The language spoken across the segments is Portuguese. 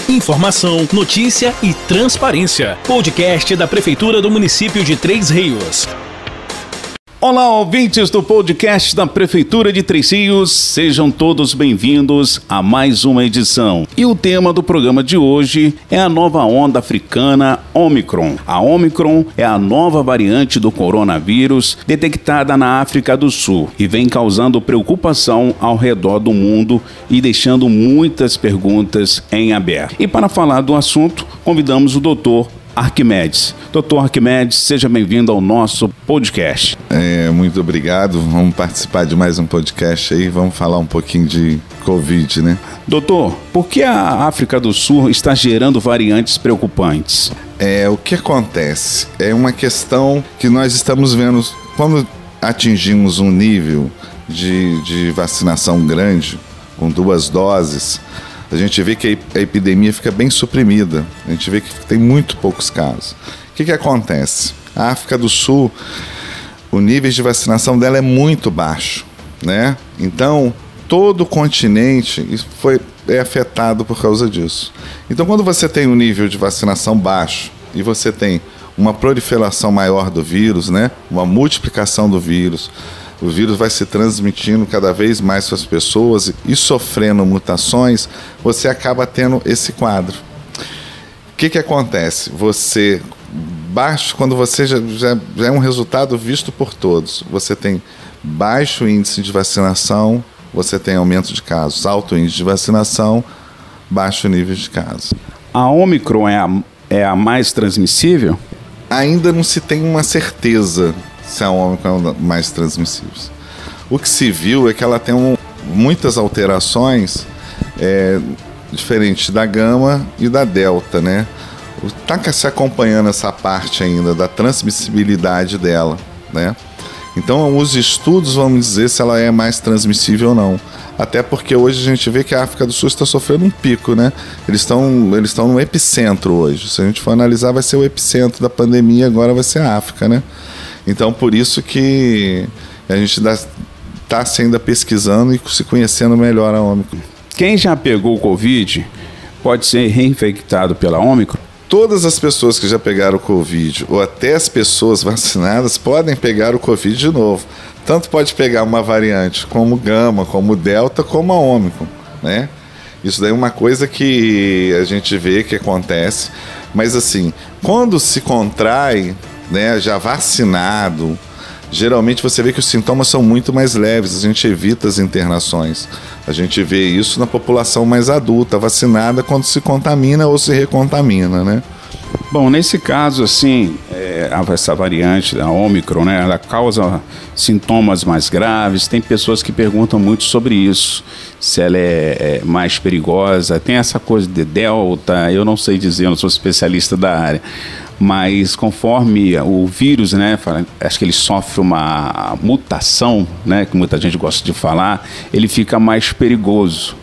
Informação, notícia e transparência. Podcast da Prefeitura do município de Três Rios. Olá, ouvintes do podcast da Prefeitura de Três Rios, sejam todos bem-vindos a mais uma edição. E o tema do programa de hoje é a nova onda africana Omicron. A Omicron é a nova variante do coronavírus detectada na África do Sul e vem causando preocupação ao redor do mundo e deixando muitas perguntas em aberto. E para falar do assunto, convidamos o doutor Arquimedes. Doutor Arquimedes, seja bem-vindo ao nosso podcast. Muito obrigado. Vamos participar de mais um podcast aí. Vamos falar um pouquinho de Covid, né? Doutor, por que a África do Sul está gerando variantes preocupantes? O que acontece? É uma questão que nós estamos vendo. Quando atingimos um nível de vacinação grande, com 2 doses, a gente vê que a epidemia fica bem suprimida. A gente vê que tem muito poucos casos. O que acontece? A África do Sul, o nível de vacinação dela é muito baixo, né? Então, todo o continente é afetado por causa disso. Então, quando você tem um nível de vacinação baixo e você tem uma proliferação maior do vírus, né? Uma multiplicação do vírus, o vírus vai se transmitindo cada vez mais para as pessoas e sofrendo mutações, você acaba tendo esse quadro. O que acontece? Quando você já é um resultado visto por todos, você tem baixo índice de vacinação, você tem aumento de casos, alto índice de vacinação, baixo nível de casos. A Omicron é a mais transmissível? Ainda não se tem uma certeza se a Omicron é mais transmissível. O que se viu é que ela tem muitas alterações diferentes da Gama e da Delta, né? Está se acompanhando essa parte ainda da transmissibilidade dela, né? Então, os estudos vão dizer se ela é mais transmissível ou não. Até porque hoje a gente vê que a África do Sul está sofrendo um pico, né? Eles estão no epicentro hoje. Se a gente for analisar, vai ser o epicentro da pandemia, agora vai ser a África, né? Então, por isso que a gente está ainda pesquisando e se conhecendo melhor a Omicron. Quem já pegou o Covid pode ser reinfectado pela Omicron? Todas as pessoas que já pegaram o Covid, ou até as pessoas vacinadas, podem pegar o Covid de novo. Tanto pode pegar uma variante como Gama, como Delta, como a Omicron, né? Isso daí é uma coisa que a gente vê que acontece. Mas assim, quando se contrai, né, já vacinado, geralmente você vê que os sintomas são muito mais leves, a gente evita as internações. A gente vê isso na população mais adulta, vacinada, quando se contamina ou se recontamina, né? Bom, nesse caso, assim, essa variante da Omicron, né, ela causa sintomas mais graves. Tem pessoas que perguntam muito sobre isso, se ela é mais perigosa. Tem essa coisa de Delta, eu não sei dizer, eu não sou especialista da área. Mas conforme o vírus, né, acho que ele sofre uma mutação, né, que muita gente gosta de falar, ele fica mais perigoso.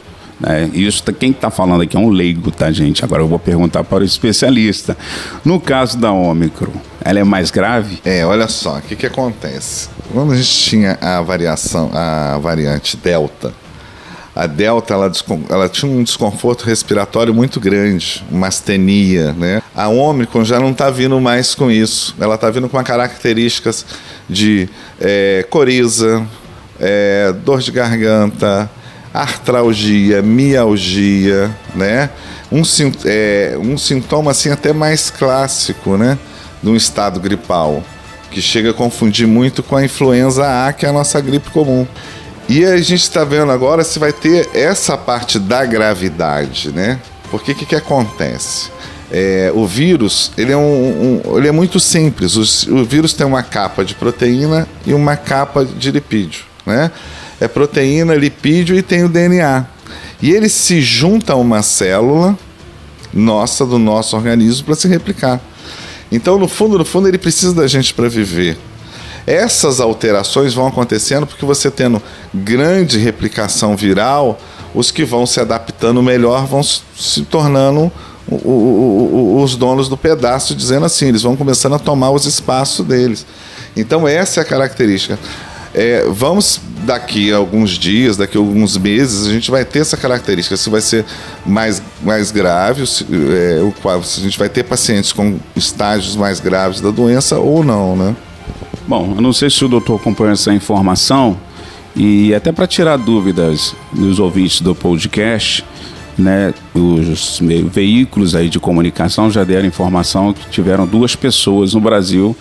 Isso, quem está falando aqui é um leigo, tá, gente? Agora eu vou perguntar para o especialista. No caso da Omicron, ela é mais grave? Olha só, o que acontece? Quando a gente tinha a variante Delta, a Delta ela tinha um desconforto respiratório muito grande, uma astenia, né? A Omicron já não está vindo mais com isso. Ela está vindo com características de coriza, dor de garganta, artralgia, mialgia, né? Um sintoma assim até mais clássico, né? De um estado gripal, que chega a confundir muito com a influenza A, que é a nossa gripe comum. E a gente está vendo agora se vai ter essa parte da gravidade, né? Porque o que acontece? O vírus, ele é muito simples. O vírus tem uma capa de proteína e uma capa de lipídio, né? É proteína, lipídio e tem o DNA. E ele se junta a uma célula do nosso organismo para se replicar. Então, no fundo, ele precisa da gente para viver. Essas alterações vão acontecendo porque você tendo grande replicação viral, os que vão se adaptando melhor vão se tornando os donos do pedaço, dizendo assim, eles vão começando a tomar os espaços deles. Então essa é a característica. Vamos, daqui a alguns dias, daqui a alguns meses, a gente vai ter essa característica, se vai ser mais grave, se a gente vai ter pacientes com estágios mais graves da doença ou não, né? Bom, eu não sei se o doutor acompanha essa informação, e até para tirar dúvidas dos ouvintes do podcast, né, os veículos aí de comunicação já deram informação que tiveram 2 pessoas no Brasil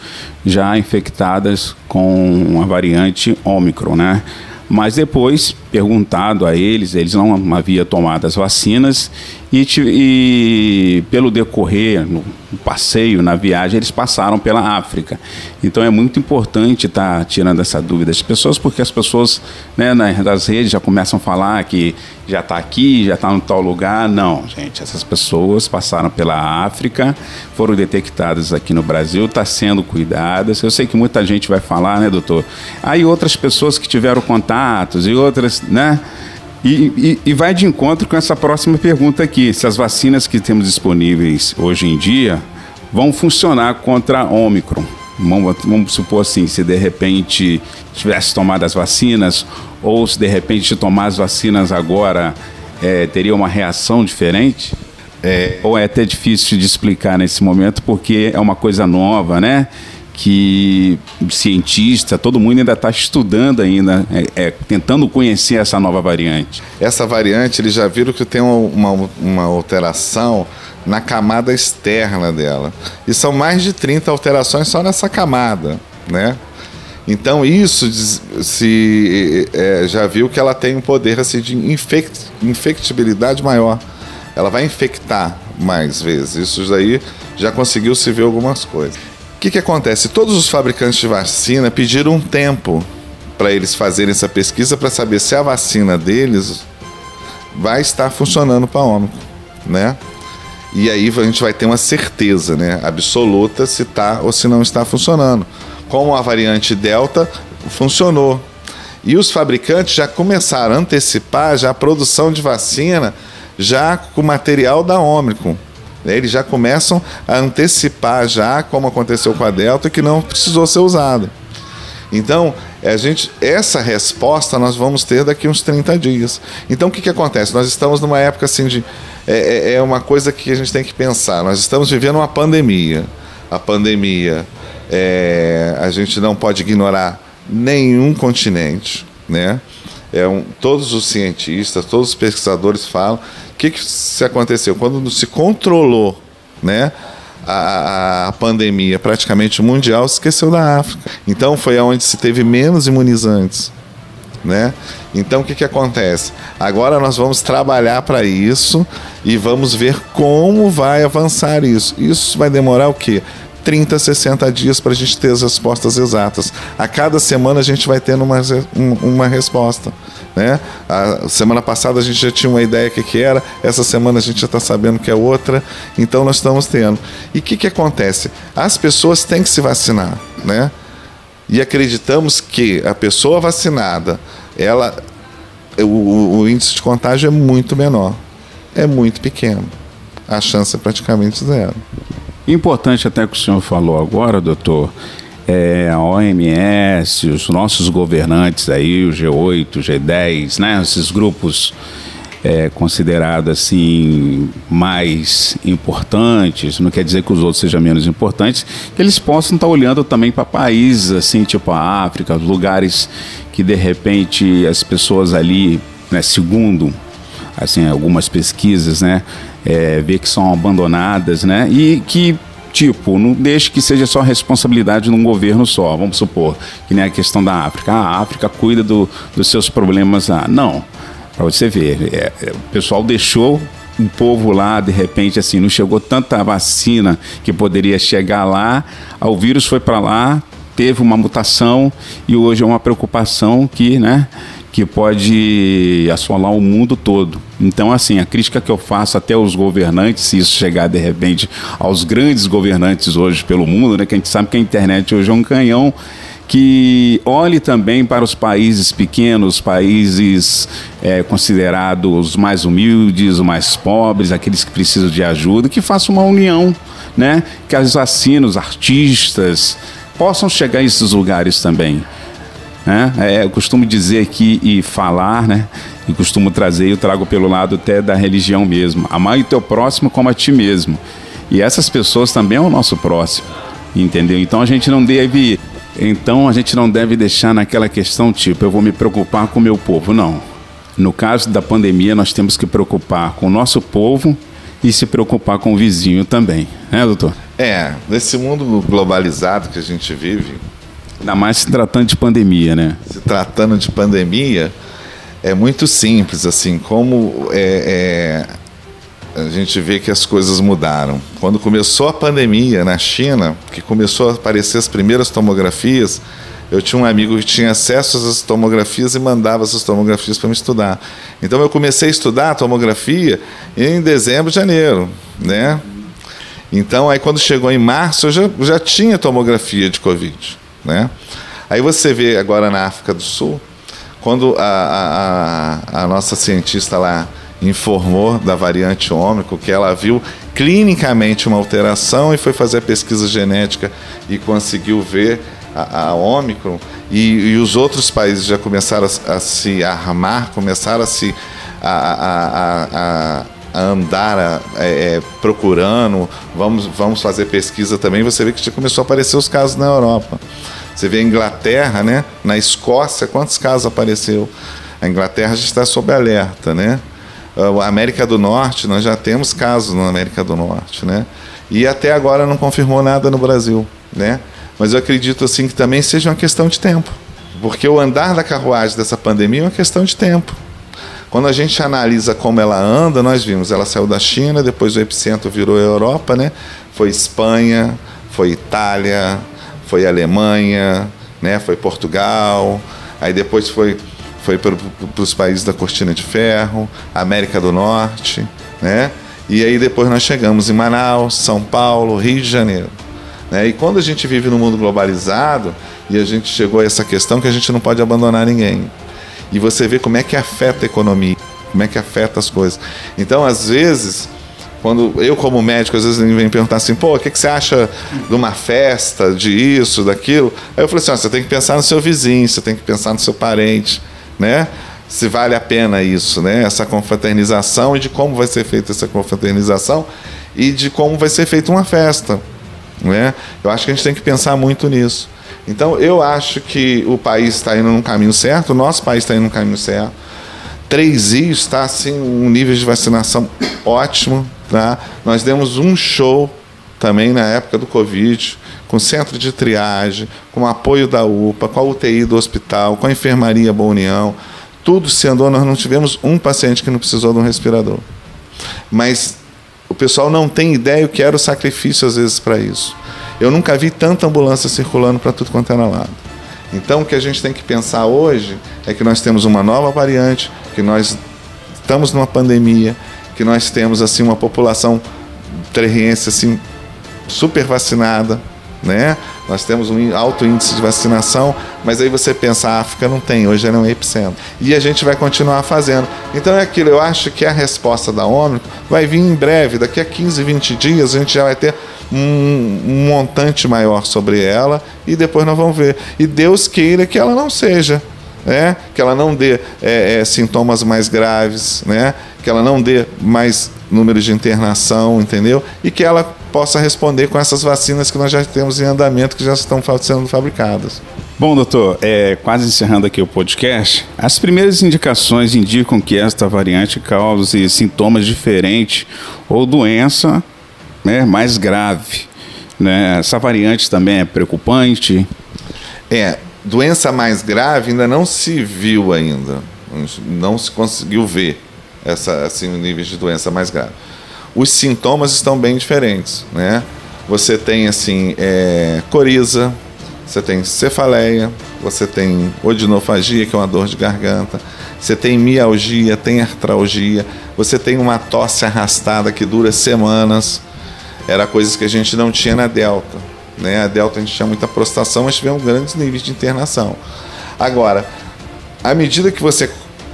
já infectadas com a variante Ômicron, né? Mas depois, perguntado a eles não haviam tomado as vacinas e pelo decorrer, no passeio, na viagem, eles passaram pela África. Então é muito importante estar tirando essa dúvida das pessoas, porque as pessoas, né, nas redes já começam a falar que já está aqui, já está em tal lugar. Não, gente, essas pessoas passaram pela África, foram detectadas aqui no Brasil, está sendo cuidadas. Eu sei que muita gente vai falar, né, doutor? Aí outras pessoas que tiveram contatos e outras, né? E vai de encontro com essa próxima pergunta aqui, se as vacinas que temos disponíveis hoje em dia vão funcionar contra a Ômicron. Vamos supor assim, se de repente tivesse tomado as vacinas, ou se de repente tomar as vacinas agora teria uma reação diferente? Ou é até difícil de explicar nesse momento, porque é uma coisa nova, né? Que cientista, todo mundo ainda está estudando ainda, tentando conhecer essa nova variante. Essa variante, eles já viram que tem uma alteração na camada externa dela. E são mais de 30 alterações só nessa camada, né? Então isso já viu que ela tem um poder assim, de infectibilidade maior. Ela vai infectar mais vezes. Isso daí já conseguiu se ver algumas coisas. O que acontece? Todos os fabricantes de vacina pediram um tempo para eles fazerem essa pesquisa para saber se a vacina deles vai estar funcionando para a Ômicron, né? E aí a gente vai ter uma certeza, né, absoluta se está ou se não está funcionando. Como a variante Delta funcionou. E os fabricantes já começaram a antecipar já a produção de vacina já com o material da Ômicron. Eles já começam a antecipar já, como aconteceu com a Delta, que não precisou ser usada. Então, essa resposta nós vamos ter daqui uns 30 dias. Então, o que acontece? Nós estamos numa época assim de... É uma coisa que a gente tem que pensar. Nós estamos vivendo uma pandemia. A pandemia, a gente não pode ignorar nenhum continente, né? Todos os cientistas, todos os pesquisadores falam. O que se aconteceu? Quando se controlou, né, a pandemia praticamente mundial, se esqueceu da África. Então foi onde se teve menos imunizantes, né? Então o que acontece? Agora nós vamos trabalhar para isso e vamos ver como vai avançar isso. Isso vai demorar o quê? 30, 60 dias para a gente ter as respostas exatas. A cada semana a gente vai tendo uma resposta, né? A semana passada a gente já tinha uma ideia que era, essa semana a gente já está sabendo que é outra, então nós estamos tendo. E o que acontece? As pessoas têm que se vacinar, né? E acreditamos que a pessoa vacinada, o índice de contágio é muito menor, é muito pequeno, a chance é praticamente zero. Importante até que o senhor falou agora, doutor, a OMS, os nossos governantes aí, o G8, o G10, né, esses grupos considerados assim mais importantes, não quer dizer que os outros sejam menos importantes, que eles possam estar olhando também para países assim, tipo a África, lugares que de repente as pessoas ali, né, segundo assim, algumas pesquisas, né, ver que são abandonadas, né, e que, tipo, não deixe que seja só responsabilidade de um governo só, vamos supor, que nem a questão da África. A África cuida dos seus problemas lá. Não, para você ver, o pessoal deixou o povo lá, de repente, assim, não chegou tanta vacina que poderia chegar lá, o vírus foi para lá, teve uma mutação e hoje é uma preocupação que, né, que pode assolar o mundo todo. Então, assim, a crítica que eu faço até aos governantes, se isso chegar de repente aos grandes governantes hoje pelo mundo, né, que a gente sabe que a internet hoje é um canhão, que olhe também para os países pequenos, países considerados os mais humildes, os mais pobres, aqueles que precisam de ajuda, que faça uma união, né, que as vacinas, os artistas possam chegar a esses lugares também. né? Eu costumo dizer aqui e falar, né? E costumo trazer, eu trago pelo lado até da religião mesmo. Amar o teu próximo como a ti mesmo. E essas pessoas também é o nosso próximo, entendeu? Então a gente não deve deixar naquela questão tipo, eu vou me preocupar com o meu povo. Não. No caso da pandemia, nós temos que preocupar com o nosso povo e se preocupar com o vizinho também, né, doutor? Nesse mundo globalizado que a gente vive... Ainda mais se tratando de pandemia, né? Se tratando de pandemia, é muito simples, assim, como a gente vê que as coisas mudaram. Quando começou a pandemia na China, que começou a aparecer as primeiras tomografias, eu tinha um amigo que tinha acesso às tomografias e mandava essas tomografias para me estudar. Então eu comecei a estudar a tomografia em dezembro, janeiro, né? Então aí quando chegou em março eu já tinha tomografia de Covid, né? Aí você vê agora na África do Sul, quando a nossa cientista lá informou da variante Ômicron, que ela viu clinicamente uma alteração e foi fazer a pesquisa genética e conseguiu ver a Ômicron, e os outros países já começaram a se armar, começaram a andar procurando, vamos fazer pesquisa também. Você vê que já começou a aparecer os casos na Europa. Você vê a Inglaterra, né? Na Escócia, quantos casos apareceu? A Inglaterra já está sob alerta, né? A América do Norte, nós já temos casos na América do Norte, né? E até agora não confirmou nada no Brasil, né? Mas eu acredito assim que também seja uma questão de tempo, porque o andar da carruagem dessa pandemia é uma questão de tempo. Quando a gente analisa como ela anda, nós vimos, ela saiu da China, depois o epicentro virou a Europa, né? Foi Espanha, foi Itália, foi Alemanha, né? Foi Portugal, aí depois foi para os países da Cortina de Ferro, América do Norte, né? E aí depois nós chegamos em Manaus, São Paulo, Rio de Janeiro, né? E quando a gente vive num mundo globalizado, e a gente chegou a essa questão que a gente não pode abandonar ninguém. E você vê como é que afeta a economia, como é que afeta as coisas. Então, às vezes, quando eu como médico, às vezes ele vem perguntar assim, pô, o que você acha de uma festa, de isso, daquilo? Aí eu falo assim, você tem que pensar no seu vizinho, você tem que pensar no seu parente, né? Se vale a pena isso, né? Essa confraternização, e de como vai ser feita essa confraternização e de como vai ser feita uma festa, né? Eu acho que a gente tem que pensar muito nisso. Então eu acho que o país está indo num caminho certo, o nosso país está indo num caminho certo. 3 Rios está assim, um nível de vacinação ótimo, tá? Nós demos um show também na época do Covid, com centro de triagem, com apoio da UPA, com a UTI do hospital, com a enfermaria Boa União. Tudo se andou, nós não tivemos um paciente que não precisou de um respirador. Mas o pessoal não tem ideia o que era o sacrifício, às vezes, para isso. Eu nunca vi tanta ambulância circulando para tudo quanto era lado. Então, o que a gente tem que pensar hoje é que nós temos uma nova variante, que nós estamos numa pandemia, que nós temos assim uma população terriense assim, super vacinada, né? Nós temos um alto índice de vacinação, mas aí você pensa, a África não tem, hoje ela é um epicentro. E a gente vai continuar fazendo. Então é aquilo, eu acho que a resposta da Ômicron vai vir em breve, daqui a 15, 20 dias a gente já vai ter um montante maior sobre ela e depois nós vamos ver. E Deus queira que ela não seja, né? Que ela não dê sintomas mais graves, né? Que ela não dê mais número de internação, entendeu? E que ela possa responder com essas vacinas que nós já temos em andamento, que já estão sendo fabricadas. Bom, doutor, quase encerrando aqui o podcast, as primeiras indicações indicam que esta variante cause sintomas diferentes ou doença, né, mais grave, né? Essa variante também é preocupante? Doença mais grave ainda não se viu ainda, não se conseguiu ver assim, o nível de doença mais grave. Os sintomas estão bem diferentes, né? Você tem assim, coriza, você tem cefaleia, você tem odinofagia, que é uma dor de garganta, você tem mialgia, tem artralgia, você tem uma tosse arrastada que dura semanas. Era coisas que a gente não tinha na Delta, né? A Delta a gente tinha muita prostração, mas tivemos grandes níveis de internação. Agora, à medida que você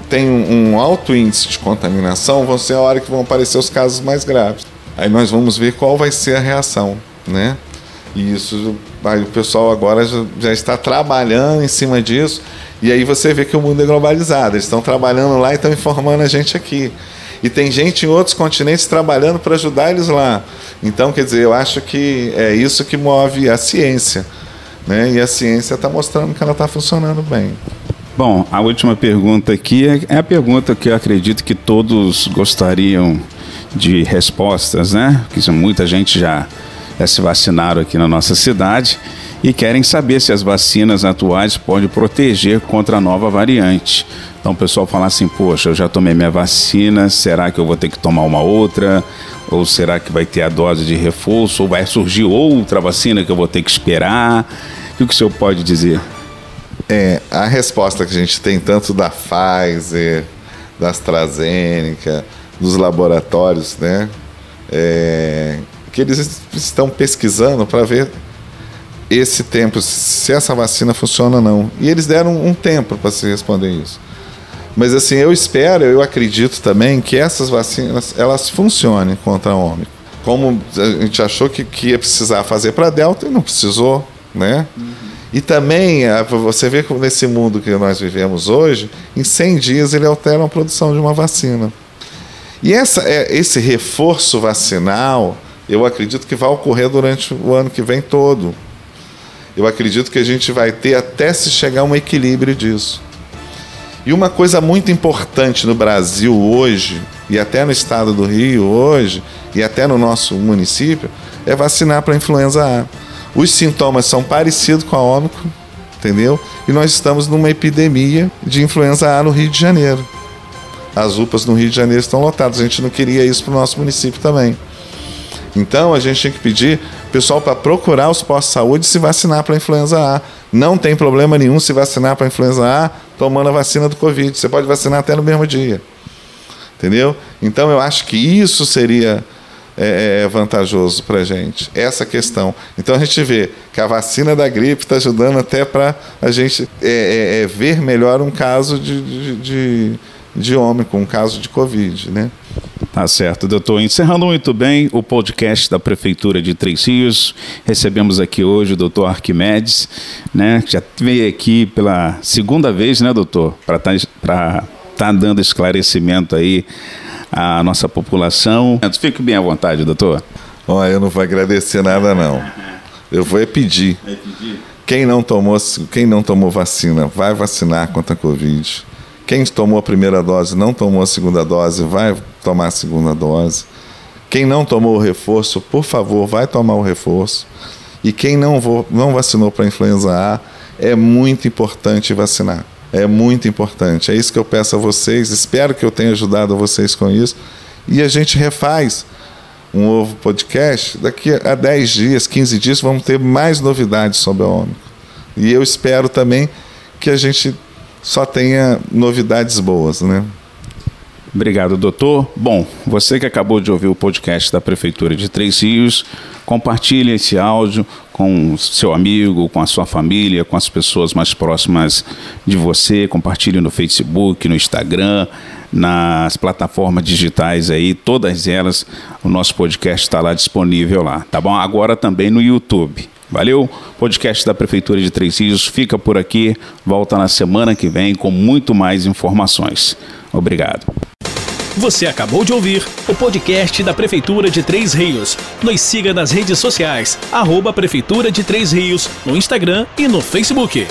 tem um alto índice de contaminação, vão ser a hora que vão aparecer os casos mais graves. Aí nós vamos ver qual vai ser a reação, né? E isso Aí o pessoal agora já está trabalhando em cima disso. E aí você vê que o mundo é globalizado. Eles estão trabalhando lá e estão informando a gente aqui. E tem gente em outros continentes trabalhando para ajudar eles lá. Então, quer dizer, eu acho que é isso que move a ciência, né? E a ciência está mostrando que ela está funcionando bem. Bom, a última pergunta aqui é a pergunta que eu acredito que todos gostariam de respostas, né? Porque muita gente já se vacinaram aqui na nossa cidade e querem saber se as vacinas atuais podem proteger contra a nova variante. Então o pessoal fala assim, poxa, eu já tomei minha vacina, será que eu vou ter que tomar uma outra? Ou será que vai ter a dose de reforço? Ou vai surgir outra vacina que eu vou ter que esperar? O que o senhor pode dizer? A resposta que a gente tem tanto da Pfizer, da AstraZeneca, dos laboratórios, né? Que eles estão pesquisando para ver esse tempo, se essa vacina funciona ou não. E eles deram um tempo para se responder isso. Mas assim, eu acredito também que essas vacinas, elas funcionem contra a Ômicron. Como a gente achou que ia precisar fazer para a Delta e não precisou, né? E também, você vê que nesse mundo que nós vivemos hoje, em 100 dias ele altera a produção de uma vacina. E esse reforço vacinal, eu acredito que vai ocorrer durante o ano que vem todo. Eu acredito que a gente vai ter até se chegar a um equilíbrio disso. E uma coisa muito importante no Brasil hoje, e até no estado do Rio hoje, e até no nosso município, é vacinar para a influenza A. Os sintomas são parecidos com a Ômicron, entendeu? E nós estamos numa epidemia de influenza A no Rio de Janeiro. As UPAs no Rio de Janeiro estão lotadas. A gente não queria isso para o nosso município também. Então, a gente tem que pedir o pessoal para procurar os postos de saúde e se vacinar para a influenza A. Não tem problema nenhum se vacinar para a influenza A tomando a vacina do Covid. Você pode vacinar até no mesmo dia. Entendeu? Então, eu acho que isso seria vantajoso para a gente, essa questão. Então, a gente vê que a vacina da gripe está ajudando até para a gente ver melhor um caso de Ômicron, um caso de Covid, né? Tá certo, doutor. Encerrando muito bem o podcast da Prefeitura de Três Rios, recebemos aqui hoje o doutor Arquimedes, né? Já veio aqui pela segunda vez, né, doutor? Para tá dando esclarecimento aí à nossa população. Fique bem à vontade, doutor. Eu não vou agradecer nada, não. Eu vou pedir. Quem não tomou vacina, vai vacinar contra a Covid. Quem tomou a primeira dose, não tomou a segunda dose, vai tomar a segunda dose. Quem não tomou o reforço, por favor, vai tomar o reforço. E quem não vacinou para a influenza A, é muito importante vacinar. É muito importante. É isso que eu peço a vocês. Espero que eu tenha ajudado vocês com isso. E a gente refaz um novo podcast. Daqui a 10 dias, 15 dias, vamos ter mais novidades sobre a Ômicron. E eu espero também que a gente só tenha novidades boas, né? Obrigado, doutor. Bom, você que acabou de ouvir o podcast da Prefeitura de Três Rios, compartilhe esse áudio com seu amigo, com a sua família, com as pessoas mais próximas de você. Compartilhe no Facebook, no Instagram, nas plataformas digitais aí, todas elas. O nosso podcast está lá disponível lá, tá bom? Agora também no YouTube. Valeu? Podcast da Prefeitura de Três Rios fica por aqui. Volta na semana que vem com muito mais informações. Obrigado. Você acabou de ouvir o podcast da Prefeitura de Três Rios. Nos siga nas redes sociais, @Prefeitura de Três Rios, no Instagram e no Facebook.